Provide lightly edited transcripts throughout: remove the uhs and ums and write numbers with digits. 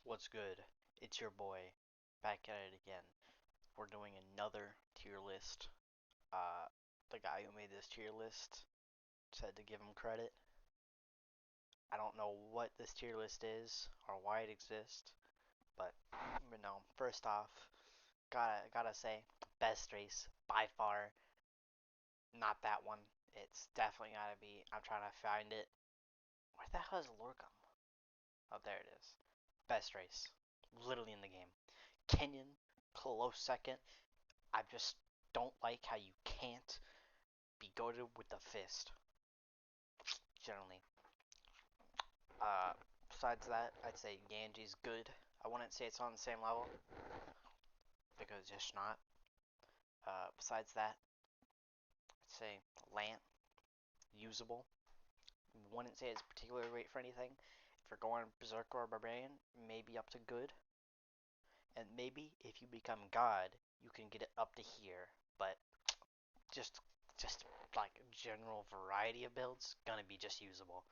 What's good? It's your boy, back at it again. We're doing another tier list. Uh, the guy who made this tier list said to give him credit. I don't know what this tier list is or why it exists, but first off, gotta say, best race by far. Not that one. It's definitely gotta be. I'm trying to find it. Where the hell is Lorcum? Oh, there it is. Best race, literally in the game. Kenyon, close second. I just don't like how you can't be goaded with the fist. Generally. Uh, Besides that, I'd say Yanji's good. I wouldn't say it's on the same level because it's not. Besides that, I'd say Lant usable. Wouldn't say it's particularly great for anything. If you're going Berserker or Barbarian, maybe up to good. And maybe if you become God, you can get it up to here. But just just like general variety of builds, gonna be just usable.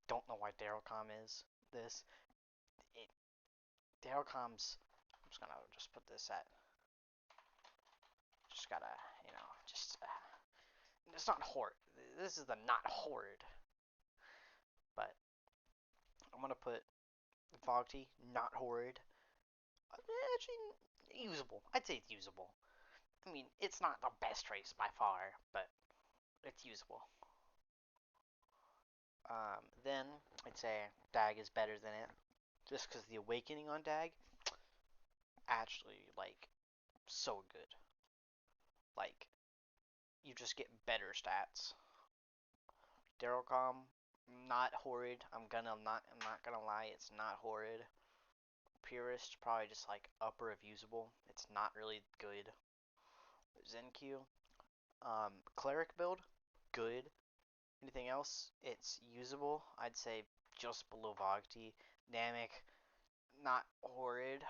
Don't know why Darrowcom is this. It, Darrowcom's. I'm just gonna just put this at. Just gotta, just. It's not horde. This is the not horde. But I'm gonna put Fogty, not horde. Actually, usable. I'd say it's usable. I mean, it's not the best race by far, but it's usable. Then I'd say Dag is better than it, just because the awakening on Dag actually so good. Like you just get better stats. Darrowcom, not horrid. I'm not gonna lie, it's not horrid. Purist, probably just like upper of usable. It's not really good. Zenq, cleric build, good. Anything else, it's usable. I'd say just below Vogty. Namek, not horrid.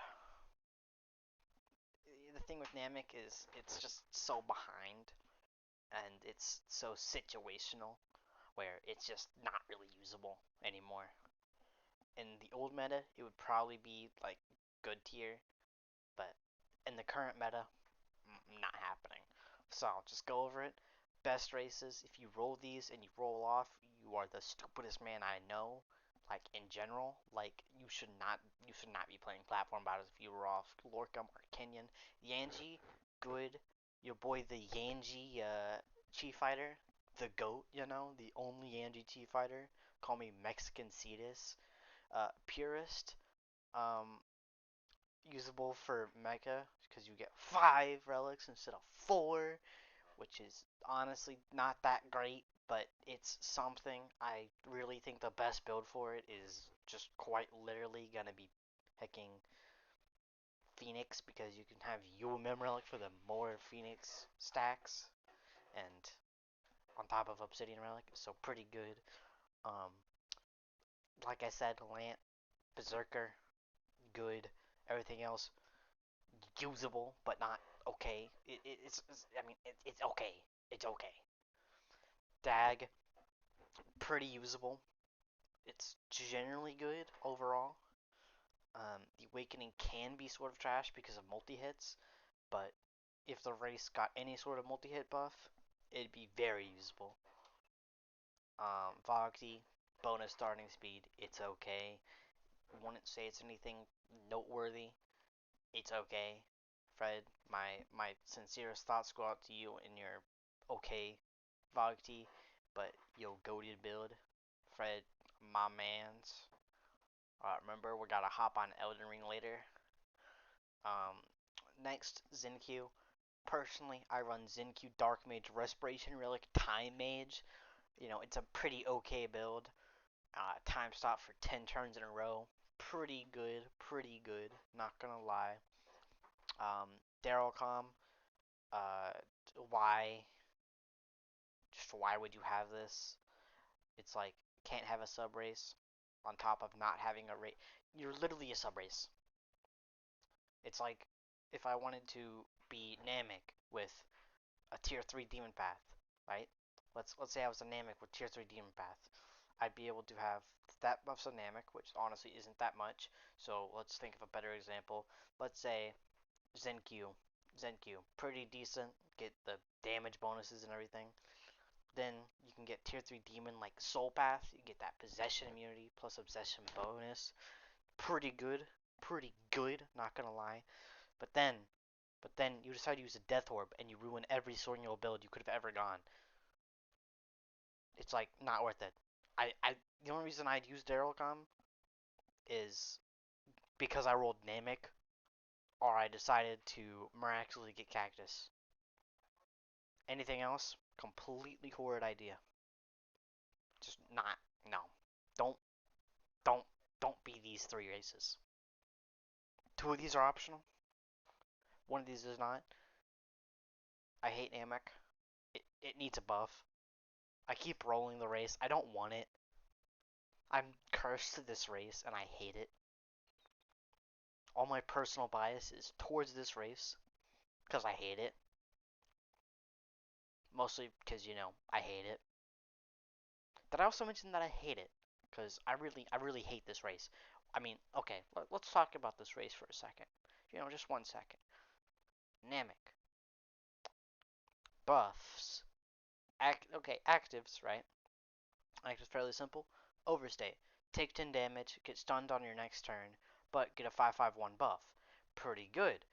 The thing with Namek is it's just so behind and it's so situational where it's just not really usable anymore. In the old meta, it would probably be like good tier, but in the current meta, not happening. So I'll just go over it. Best races, if you roll these and you roll off, you are the stupidest man I know. Like in general, like you should not be playing platform battles if you were off Lorcum or Kenyon. Yanji, good. Your boy the Yanji Chi fighter, the goat, the only Yanji Chi fighter. Call me Mexican Cetus. Purist, um, usable for Mecha because you get 5 relics instead of 4, which is honestly not that great, but it's something. I really think the best build for it is just quite literally gonna be picking Phoenix because you can have UMM relic for the more Phoenix stacks and on top of Obsidian relic, so pretty good. Um, like I said, Lant, Berserker, good. Everything else usable, but not okay. I mean, it's okay. It's okay. Dag, pretty usable. It's generally good overall. The Awakening can be sort of trash because of multi-hits, but if the race got any sort of multi-hit buff, it'd be very usable. Vogty, bonus starting speed, it's okay. Wouldn't say it's anything noteworthy. It's okay. Fred, my sincerest thoughts go out to you in your okay Vogty, but yo goated build. Fred, my man's. Remember, we gotta hop on Elden Ring later. Um, Next, Zenq. Personally, I run Zenq Dark Mage Respiration Relic Time Mage. It's a pretty okay build. Time stop for 10 turns in a row. Pretty good, pretty good. Not gonna lie. Um, Darrowcom. Uh, why? Just why would you have this? It's like can't have a sub race on top of not having a race. You're literally a sub race. It's like if I wanted to be Namek with a tier 3 demon path, right? Let's say I was a Namek with tier 3 demon path. I'd be able to have that buffs a Namek, which honestly isn't that much. So let's think of a better example. Let's say Zenkyu. Zenkyu, pretty decent. Get the damage bonuses and everything. Then you can get tier 3 demon like Soul Path. You get that possession immunity plus obsession bonus. Pretty good. Pretty good, not gonna lie. But then you decide to use a Death Orb and you ruin every Sword Heal build you could have ever gone. It's like not worth it. I the only reason I'd use Darylcom is because I rolled Namek or I decided to miraculously get Cactus. Anything else? Completely horrid idea. Just not. No. Don't don't don't be these three races. Two of these are optional. One of these is not. I hate Namek. It needs a buff. I keep rolling the race. I don't want it. I'm cursed to this race and I hate it. All my personal bias is towards this race because I hate it. Mostly because, I hate it. Did I also mention that I hate it? Because I really hate this race. I mean, okay, let's talk about this race for a second. Just 1 second. Namek. Buffs. Okay, actives, right? Actives fairly simple. Overstay. Take 10 damage, get stunned on your next turn, but get a 5/5/1 buff. Pretty good.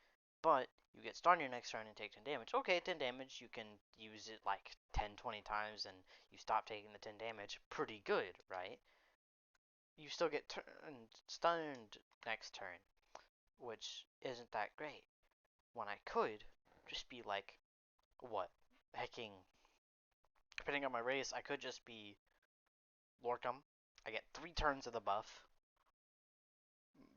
But you get stunned your next turn and take 10 damage. Okay, 10 damage, you can use it like 10, 20 times and you stop taking the 10 damage. Pretty good, right? You still get stunned next turn, which isn't that great. When I could just be like, what? Hecking. Depending on my race, I could just be Lorcum. I get 3 turns of the buff,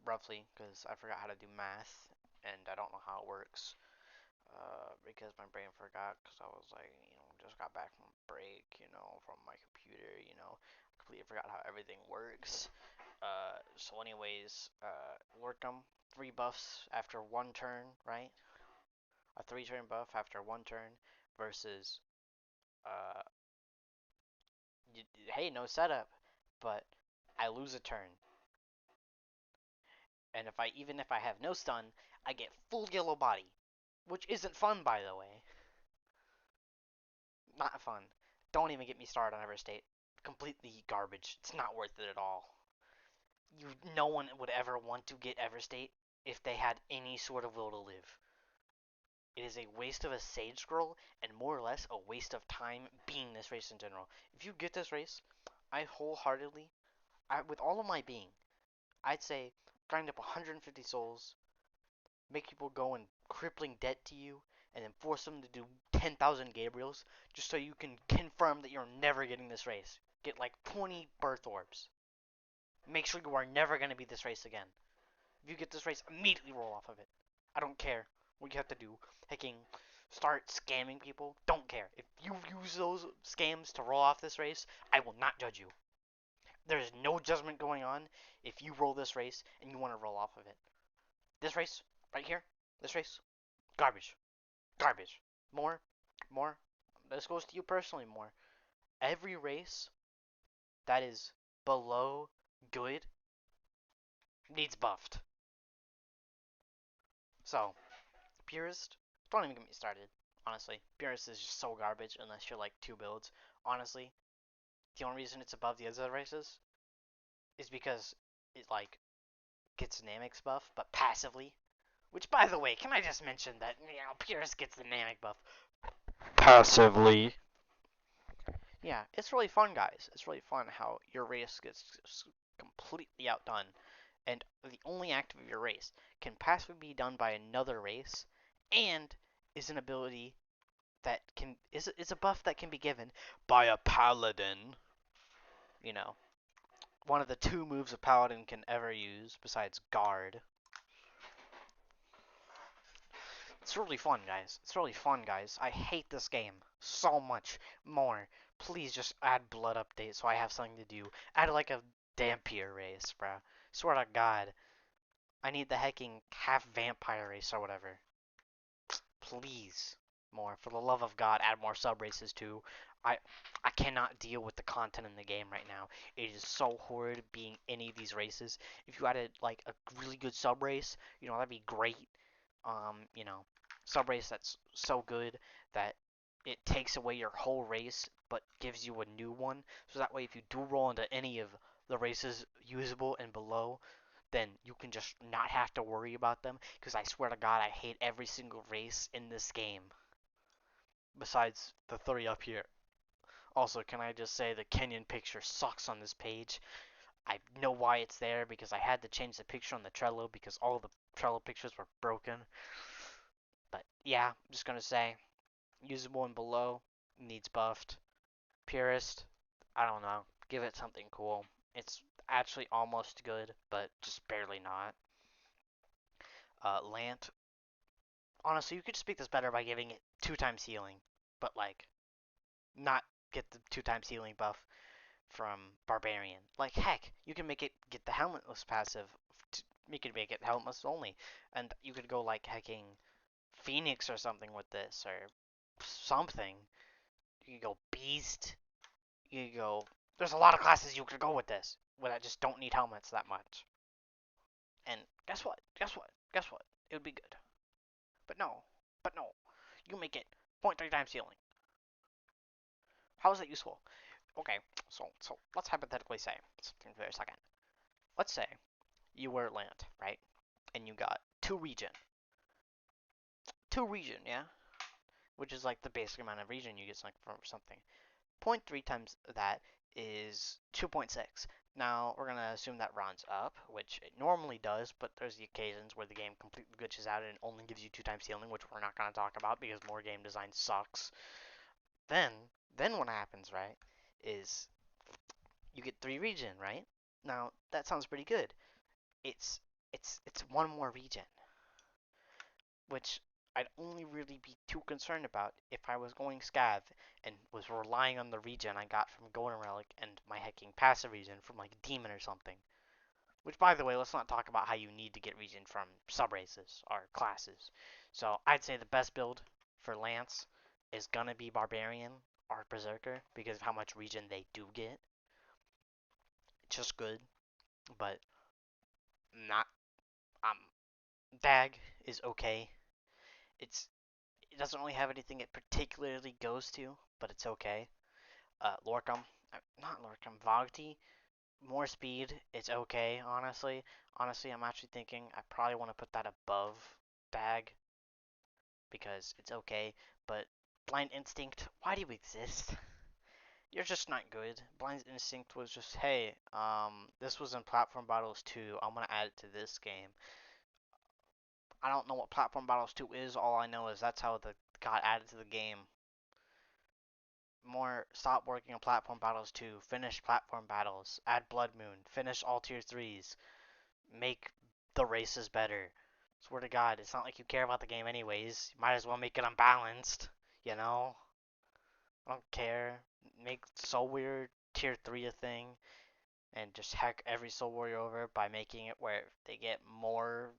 roughly, because I forgot how to do math, and I don't know how it works. Because my brain forgot, because I was like, just got back from break, from my computer, completely forgot how everything works. So anyways, Lorcum, 3 buffs after 1 turn, right? A 3-turn buff after 1 turn versus, uh, hey, no setup, but I lose a turn. And even if I have no stun, I get full yellow body, which isn't fun, by the way. Not fun. Don't even get me started on Everstate. Completely garbage. It's not worth it at all. No one would ever want to get Everstate if they had any sort of will to live. It is a waste of a Sage Scroll and more or less a waste of time being this race in general. If you get this race, I wholeheartedly, with all of my being, I'd say grind up 150 souls, make people go in crippling debt to you, and then force them to do 10,000 Gabriels just so you can confirm that you're never getting this race. Get like 20 birth orbs. Make sure you are never going to be this race again. If you get this race, immediately roll off of it. I don't care what you have to do. Hacking, start scamming people. Don't care. If you use those scams to roll off this race, I will not judge you. There's no judgment going on if you roll this race and you want to roll off of it. This race, right here, this race, garbage. Garbage. More. This goes to you personally more. Every race that is below good needs buffed. So, Purist, don't even get me started. Honestly, Purist is just so garbage unless you're like 2 builds. Honestly, the only reason it's above the other races is because it like gets Namek's buff, but passively. Which, by the way, can I just mention that Purist gets the Namek buff passively? Yeah, it's really fun, guys. It's really fun how your race gets completely outdone, and the only active of your race can passively be done by another race, and is an ability that is a buff that can be given by a paladin. One of the 2 moves a paladin can ever use besides guard. It's really fun, guys. It's really fun, guys. I hate this game so much more. Please just add blood update so I have something to do. Add like a Dampier race, bro. Swear to God. I need the hecking half vampire race or whatever. Please. more. For the love of God, add more sub races too. I I cannot deal with the content in the game right now. It is so horrid being any of these races. If you added like a really good sub race, that'd be great. Sub race that's so good that it takes away your whole race but gives you a new one. So that way, if you do roll into any of the races usable and below, then you can just not have to worry about them. Because I swear to God, I hate every single race in this game besides the three up here. Also, can I just say the Kenyan picture sucks on this page? I know why it's there because I had to change the picture on the Trello because all the Trello pictures were broken. But yeah, I'm just gonna say usable and below needs buffed. Purist, I don't know. Give it something cool. It's actually almost good, but just barely not. Lant, honestly, you could just make this better by giving it 2 times healing, but like not get the 2 times healing buff from Barbarian. Like heck, you can make it get the helmetless passive. You could make it helmetless only, and you could go like hacking Phoenix or something with this or something. You could go Beast. You could go. There's a lot of classes you could go with this, where I just don't need helmets that much. And guess what? Guess what? Guess what? It would be good. But no. But no. You make it 0.3 times healing. How is that useful? Okay, so let's hypothetically say something for a second. Let's say you were land, right? And you got two region, yeah, which is like the basic amount of region you get from something. 0.3 times that is 2.6. Now we're gonna assume that rounds up, which it normally does, but there's the occasions where the game completely glitches out and only gives you 2 times healing, which we're not gonna talk about because more game design sucks. Then, then what happens, right, is you get 3 region, right? Now that sounds pretty good. It's it's one more region, which I'd only really be too concerned about if I was going scav and was relying on the regen I got from Golden Relic and my hacking passive regen from like Demon or something. Which, by the way, let's not talk about how you need to get regen from sub races or classes. So I'd say the best build for Lance is gonna be Barbarian or Berserker because of how much regen they do get. It's just good, but not. Um, Dag is okay. It's it doesn't really have anything it particularly goes to, but it's okay. Lorcum, not Lorcum, Vogti, more speed, it's okay, honestly. Honestly, I'm actually thinking I probably want to put that above Dag because it's okay, but Blind Instinct, why do you exist? You're just not good. Blind Instinct was just, hey, this was in Platform Battles 2, I'm gonna add it to this game. I don't know what Platform Battles 2 is, all I know is that's how the got added to the game. Stop working on platform battles 2, finish platform battles, add Blood Moon, finish all tier 3s, make the races better. Swear to God, it's not like you care about the game anyways. You might as well make it unbalanced, you know? I don't care. Make Soul Warrior tier 3 a thing, and just heck every Soul Warrior over by making it where they get more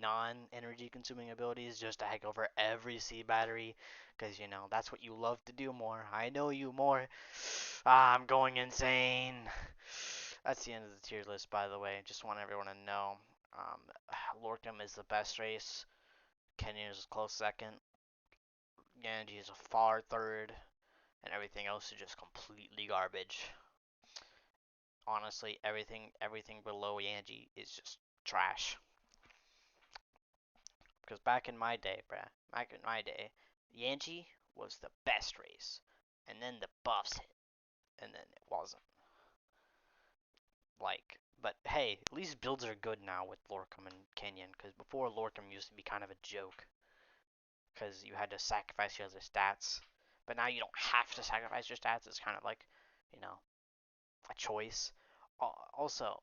non-energy consuming abilities just to heck over every C battery because that's what you love to do more. I know you more. I'm going insane. That's the end of the tier list, by the way. Just want everyone to know. Lorcum is the best race. Kenyan is a close second. Genji is a far third. And everything else is just completely garbage. Honestly, everything below Yanji is just trash. Because back in my day, Yanji was the best race. And then the buffs hit. And then it wasn't. But hey, at least builds are good now with Lorcum and Kenyan. Because before, Lorcum used to be kind of a joke. Because you had to sacrifice your other stats. But now you don't have to sacrifice your stats. It's kind of like, a choice. Also,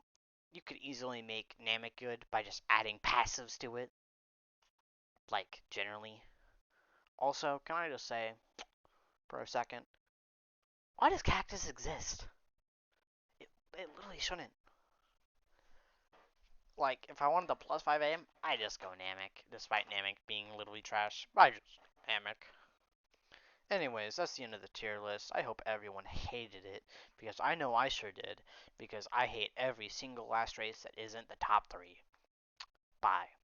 you could easily make Namek good by just adding passives to it. Like, generally. Also, can I just say, for a second, why does Cactus exist? It literally shouldn't. Like, if I wanted the plus 5 AM, I just go Namek, despite Namek being literally trash. I just Namek. Anyways, that's the end of the tier list. I hope everyone hated it, because I know I sure did, because I hate every single last race that isn't the top 3. Bye.